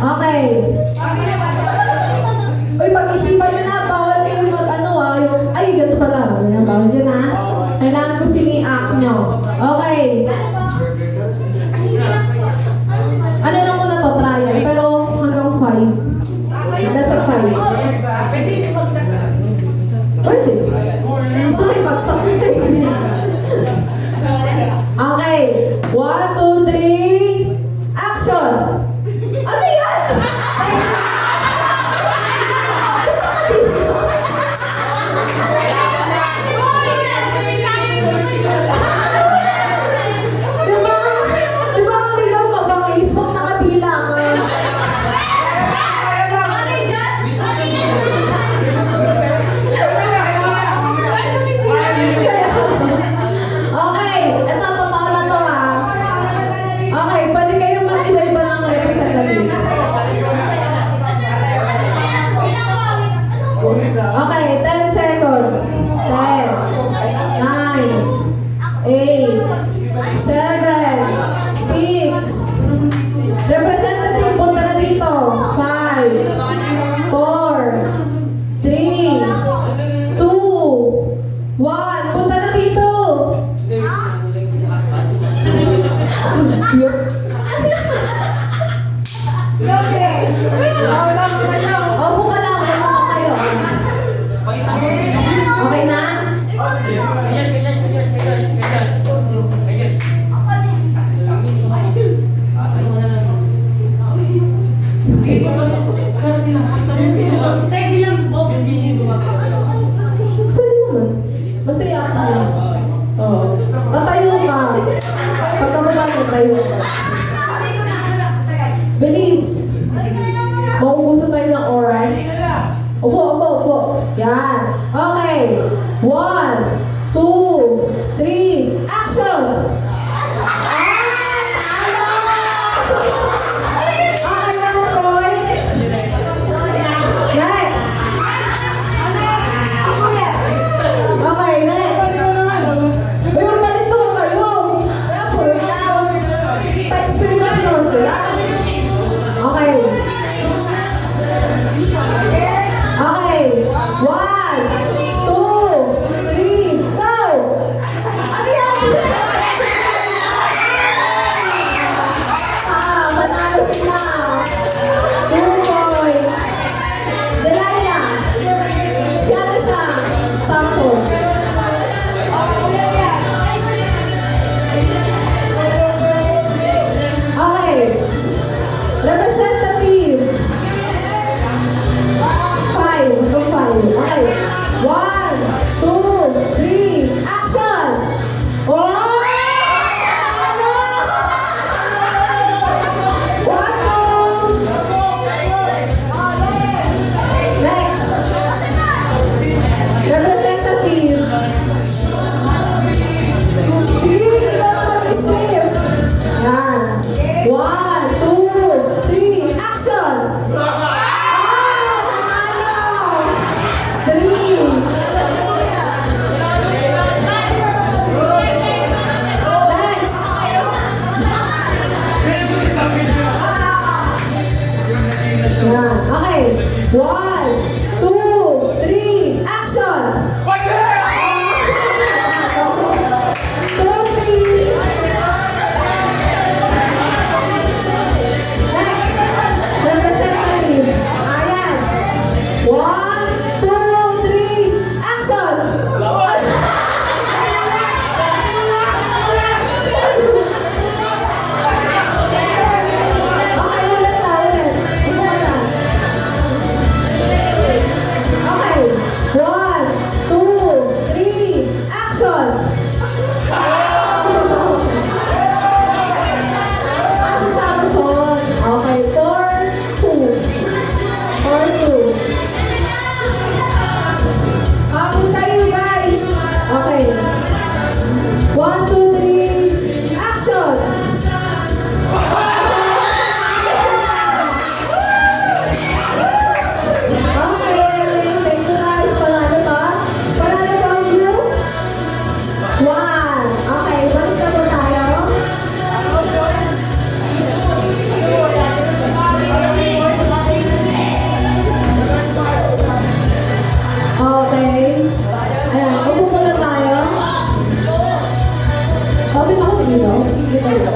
Okay. Uy, pag-isipan nyo na, bawal kayong mag-ano yung, ay, ganito pala. Bawal dyan ha. Kailangan ko sini-act nyo. Okay. Ano lang muna to, trial. Pero hanggang 5. That's a 5. Pwede. Gusto may bagsak nito. Okay. 1, 2, 3. Action! Ano yan? Diba ang ligaw mabangis? Kung nakadila ka. Okay, ito totoo na to ha. Okay, pwede kayong mag-iba-iba ng representative. Okay, 10 seconds. 10, 9, 8, 7, 6. Representative, punta na dito. 5, 4, 3, 2, 1. Punta na dito. Opo ka lang, wala ka tayo. Okay na? Pwede naman. Masaya ka lang. Oo. Tatayo ka. Pagkababa mo, tayo ka. Bilis. Maubusan tayo ng oras. Upo, upo, upo. Yan. Okay. 1, 2, 3, action! Okay, next. Uy, magbalik naman kayo. Kaya po, ikaw. Pa-experience naman sila. Okay. Okay. 1, 2, 3, go! Ano yan? Manalo sila. 2 points. Delilah. Si ano siya? Samson. Okay. Representative. 5. Go 5. Okay. 1, 2, 3, action! Oh! Ano? One more. Next. Representative. Sige, ikaw na mag-escape. Yan. 1, 2, 3, action! Okay. 1, 2, 3, action! Next. Representative. Ayan. 1, 2, 3, action! Okay, ulit na, ulit. Okay? Ayan, upo muna tayo. Kapit ako dito. Dito.